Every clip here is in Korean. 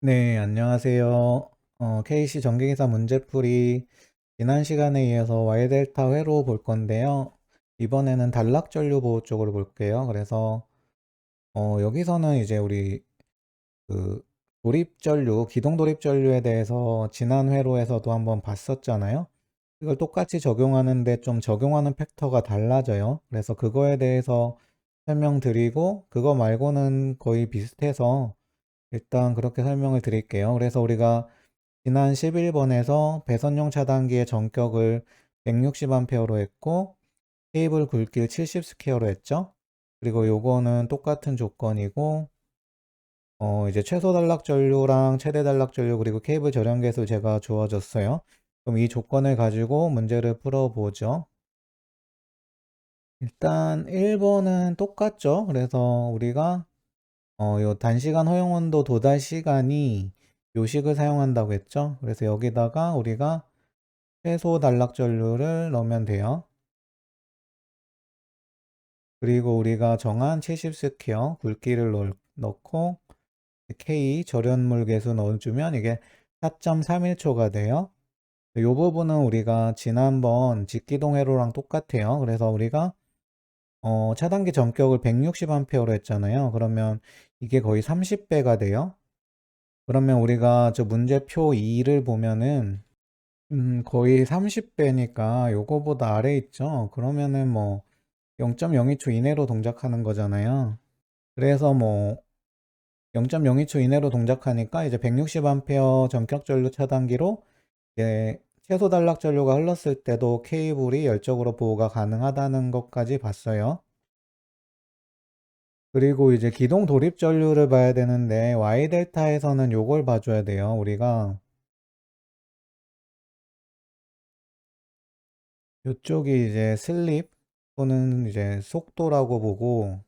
네, 안녕하세요. KC 전기기사 문제풀이 지난 시간에 이어서 Y델타 회로 볼 건데요. 이번에는 단락전류 보호 쪽으로 볼게요. 그래서 여기서는 이제 우리 그 도립전류, 기동 도립전류에 대해서 지난 회로에서도 한번 봤었잖아요. 이걸 똑같이 적용하는데 좀 적용하는 팩터가 달라져요. 그래서 그거에 대해서 설명드리고 그거 말고는 거의 비슷해서 일단 그렇게 설명을 드릴게요. 그래서 우리가 지난 11번에서 배선용 차단기의 전격을 160A로 했고 케이블 굵기를 70 스퀘어로 했죠. 그리고 요거는 똑같은 조건이고 이제 최소 단락 전류랑 최대 단락 전류 그리고 케이블 절연 계수 제가 주어졌어요. 그럼 이 조건을 가지고 문제를 풀어보죠. 일단 1번은 똑같죠. 그래서 우리가 요 단시간 허용 온도 도달 시간이 요식을 사용한다고 했죠. 그래서 여기다가 우리가 최소 단락 전류를 넣으면 돼요. 그리고 우리가 정한 70 스퀘어 굵기를 넣고 K 절연물 계수 넣어주면 이게 4.31초가 돼요. 이 부분은 우리가 지난번 직기동 회로랑 똑같아요. 그래서 우리가 차단기 전격을 160A로 했잖아요. 그러면 이게 거의 30배가 돼요. 그러면 우리가 저 문제표 2를 보면은 거의 30배니까 요거보다 아래 있죠. 그러면은 뭐 0.02초 이내로 동작하는 거잖아요. 그래서 뭐 0.02초 이내로 동작하니까 이제 160A 전격 전류 차단기로 이제 최소 단락 전류가 흘렀을 때도 케이블이 열적으로 보호가 가능하다는 것까지 봤어요. 그리고 이제 기동 도립 전류를 봐야 되는데 Y 델타에서는 요걸 봐줘야 돼요. 우리가 요쪽이 이제 슬립 또는 이제 속도라고 보고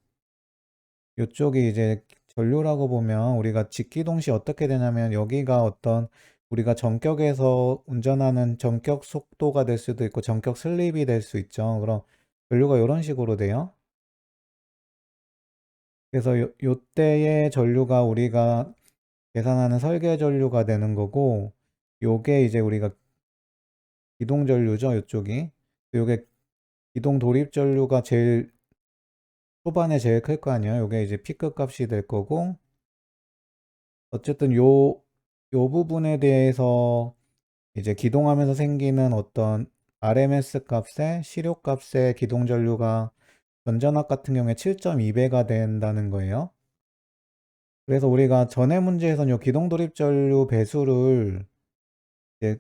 요쪽이 이제 전류라고 보면 우리가 직기동 시 어떻게 되냐면 여기가 어떤 우리가 전격에서 운전하는 전격 속도가 될 수도 있고 전격 슬립이 될 수 있죠. 그럼 전류가 이런 식으로 돼요. 그래서 요때의 전류가 우리가 계산하는 설계 전류가 되는 거고 요게 이제 우리가 기동 전류죠. 요쪽이. 요게 기동 도립 전류가 제일 초반에 제일 클 거 아니에요. 요게 이제 피크 값이 될 거고 어쨌든 요 부분에 대해서 이제 기동하면서 생기는 어떤 RMS 값에 시료 값의 기동 전류가 전전압 같은 경우에 7.2배가 된다는 거예요. 그래서 우리가 전에 문제에서는 요 기동 돌입 전류 배수를 이제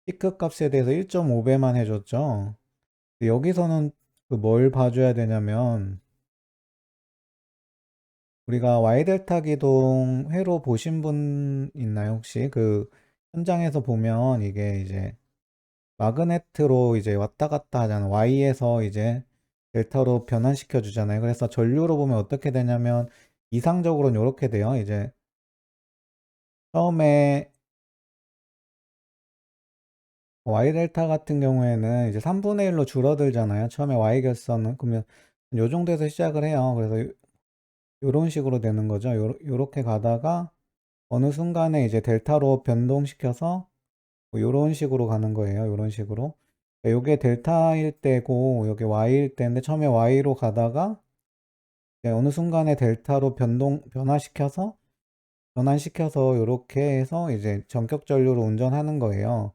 피크 값에 대해서 1.5배만 해줬죠. 여기서는 그 뭘 봐줘야 되냐면 우리가 Y델타 기동 회로 보신 분 있나요? 혹시 그 현장에서 보면 이게 이제 마그네트로 이제 왔다 갔다 하잖아. Y에서 이제 델타로 변환시켜 주잖아요. 그래서 전류로 보면 어떻게 되냐면 이상적으로는 이렇게 돼요. 이제 처음에 Y 델타 같은 경우에는 이제 3분의 1로 줄어들잖아요. 처음에 Y 결선은 그러면 요 정도에서 시작을 해요. 그래서 요런 식으로 되는 거죠. 요렇게 가다가 어느 순간에 이제 델타로 변동시켜서 뭐 요런 식으로 가는 거예요. 요런 식으로. 요게 델타일 때고 요게 Y일 때인데 처음에 Y로 가다가 어느 순간에 델타로 변환시켜서 요렇게 해서 이제 전격 전류로 운전하는 거예요.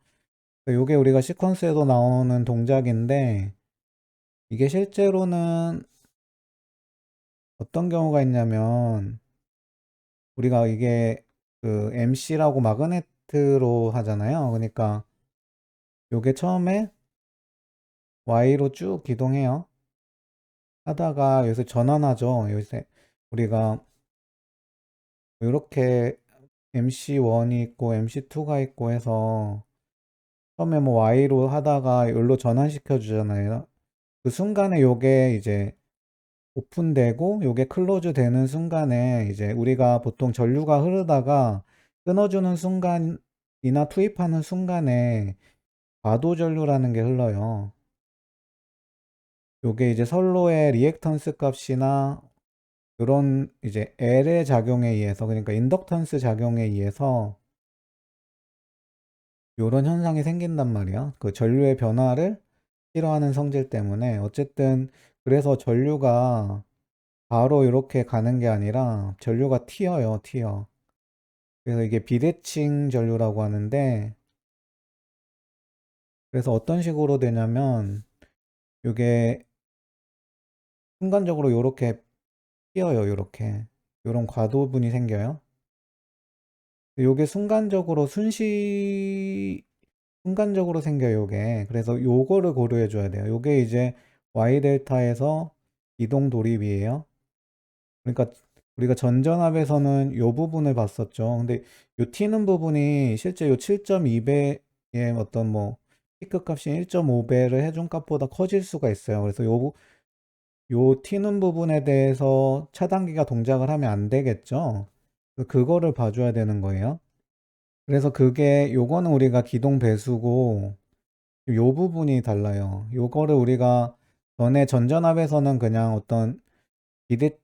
요게 우리가 시퀀스에도 나오는 동작인데 이게 실제로는 어떤 경우가 있냐면 우리가 이게 그 MC라고 마그네트로 하잖아요. 그러니까 요게 처음에 Y로 쭉 기동해요. 하다가 여기서 전환하죠. 요새 우리가 이렇게 MC1이 있고 MC2가 있고 해서 처음에 뭐 Y로 하다가 여기로 전환시켜 주잖아요. 그 순간에 요게 이제 오픈되고 요게 클로즈 되는 순간에 이제 우리가 보통 전류가 흐르다가 끊어주는 순간이나 투입하는 순간에 과도 전류라는 게 흘러요. 요게 이제 선로의 리액턴스 값이나 요런 이제 L의 작용에 의해서, 그러니까 인덕턴스 작용에 의해서 요런 현상이 생긴단 말이야. 그 전류의 변화를 싫어하는 성질 때문에. 어쨌든 그래서 전류가 바로 이렇게 가는 게 아니라 전류가 튀어요, 튀어. 그래서 이게 비대칭 전류라고 하는데, 그래서 어떤 식으로 되냐면 이게 순간적으로 요렇게 튀어요, 요렇게. 요런 과도분이 생겨요. 요게 순간적으로 생겨요, 요게. 그래서 요거를 고려해 줘야 돼요. 요게 이제 Y 델타에서 이동 돌입이에요. 그러니까 우리가 전전압에서는 요 부분을 봤었죠. 근데 요 튀는 부분이 실제 요 7.2배의 어떤 뭐 피크 값이 1.5배를 해준 값보다 커질 수가 있어요. 그래서 요 튀는 부분에 대해서 차단기가 동작을 하면 안 되겠죠. 그래서 그거를 봐줘야 되는 거예요. 그래서 그게 요거는 우리가 기동 배수고 요 부분이 달라요. 요거를 우리가 전에 전전압에서는 그냥 어떤 비대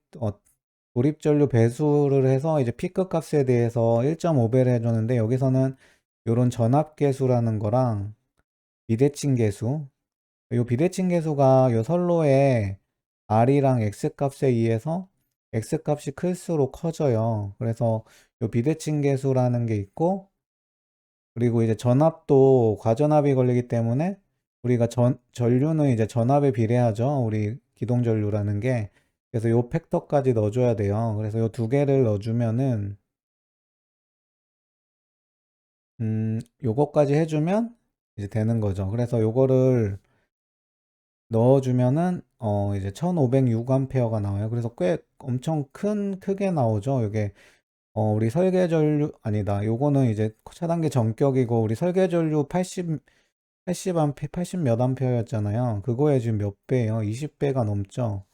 돌입전류 배수를 해서 이제 피크 값에 대해서 1.5배를 해줬는데, 여기서는 요런 전압 계수라는 거랑 비대칭 계수, 요 비대칭 계수가 요 선로의 R이랑 X 값에 의해서 X 값이 클수록 커져요. 그래서 요 비대칭 계수라는 게 있고, 그리고 이제 전압도 과전압이 걸리기 때문에 우리가 전류는 이제 전압에 비례하죠. 우리 기동전류라는 게. 그래서 요 팩터까지 넣어줘야 돼요. 그래서 요 두 개를 넣어주면은, 요거까지 해주면 이제 되는 거죠. 그래서 요거를 넣어주면은, 이제 1506A가 나와요. 그래서 꽤 엄청 크게 나오죠. 이게, 우리 설계전류, 아니다. 요거는 이제 차단기 전격이고, 우리 설계전류 80 몇 암페어였잖아요. 그거에 지금 몇 배예요? 20배가 넘죠.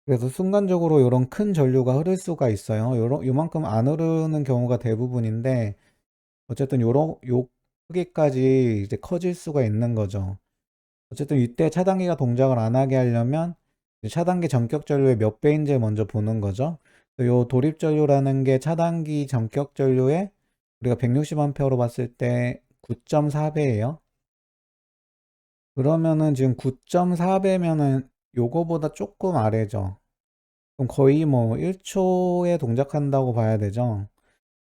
그래서 순간적으로 이런 큰 전류가 흐를 수가 있어요. 요만큼 안 흐르는 경우가 대부분인데, 어쨌든 요 크기까지 이제 커질 수가 있는 거죠. 어쨌든 이때 차단기가 동작을 안 하게 하려면 이제 차단기 전격 전류의 몇 배인지 먼저 보는 거죠. 요 도립 전류라는 게 차단기 전격 전류의 우리가 160A로 봤을 때 9.4배예요. 그러면은 지금 9.4배면은 요거보다 조금 아래죠. 그럼 거의 뭐 1초에 동작한다고 봐야 되죠.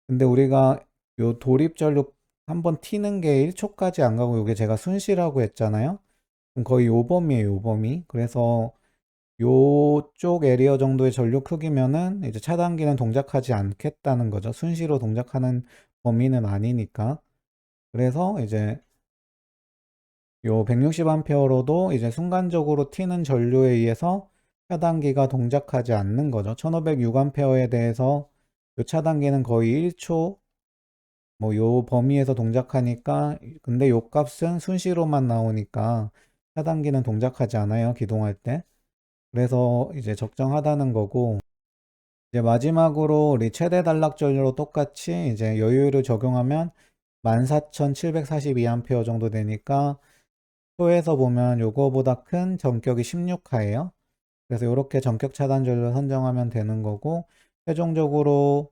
근데 우리가 요 도립전류 한번 튀는 게 1초까지 안 가고, 요게 제가 순시라고 했잖아요. 그럼 거의 요 범위에요, 요 범위. 그래서 요쪽 에리어 정도의 전류 크기면은 이제 차단기는 동작하지 않겠다는 거죠. 순시로 동작하는 범위는 아니니까. 그래서 이제 요 160A로도 이제 순간적으로 튀는 전류에 의해서 차단기가 동작하지 않는 거죠. 1506A에 대해서 요 차단기는 거의 1초 뭐 요 범위에서 동작하니까, 근데 요 값은 순시로만 나오니까 차단기는 동작하지 않아요, 기동할 때. 그래서 이제 적정하다는 거고, 이제 마지막으로 우리 최대 단락 전류로 똑같이 이제 여유를 적용하면 14,742A 정도 되니까, 표에서 보면 요거보다 큰 전격이 16A예요. 그래서 이렇게 전격 차단 전류를 선정하면 되는 거고, 최종적으로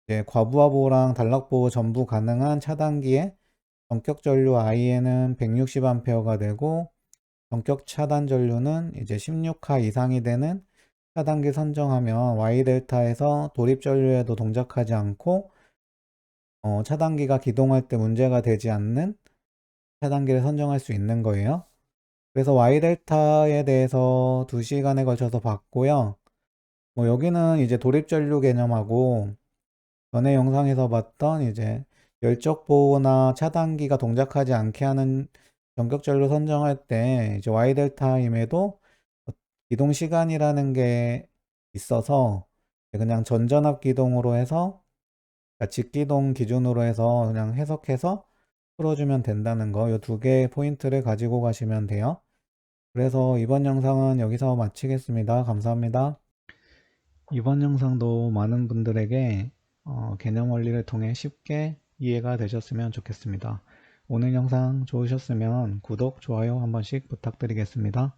이제 과부하보호랑 단락보호 전부 가능한 차단기에 전격 전류 IN은 160A가 되고, 전격 차단 전류는 이제 16A 이상이 되는 차단기 선정하면 Y 델타에서 도립 전류에도 동작하지 않고, 차단기가 기동할 때 문제가 되지 않는 차단기를 선정할 수 있는 거예요. 그래서 Y 델타에 대해서 2시간에 걸쳐서 봤고요. 뭐 여기는 이제 도립 전류 개념하고 전에 영상에서 봤던 이제 열적 보호나 차단기가 동작하지 않게 하는 전격 전류 선정할 때 이제 Y 델타임에도 기동 시간이라는 게 있어서 그냥 전전압 기동으로 해서, 그러니까 직기동 기준으로 해서 그냥 해석해서 풀어주면 된다는 거, 이 두 개의 포인트를 가지고 가시면 돼요. 그래서 이번 영상은 여기서 마치겠습니다. 감사합니다. 이번 영상도 많은 분들에게 개념 원리를 통해 쉽게 이해가 되셨으면 좋겠습니다. 오늘 영상 좋으셨으면 구독, 좋아요 한 번씩 부탁드리겠습니다.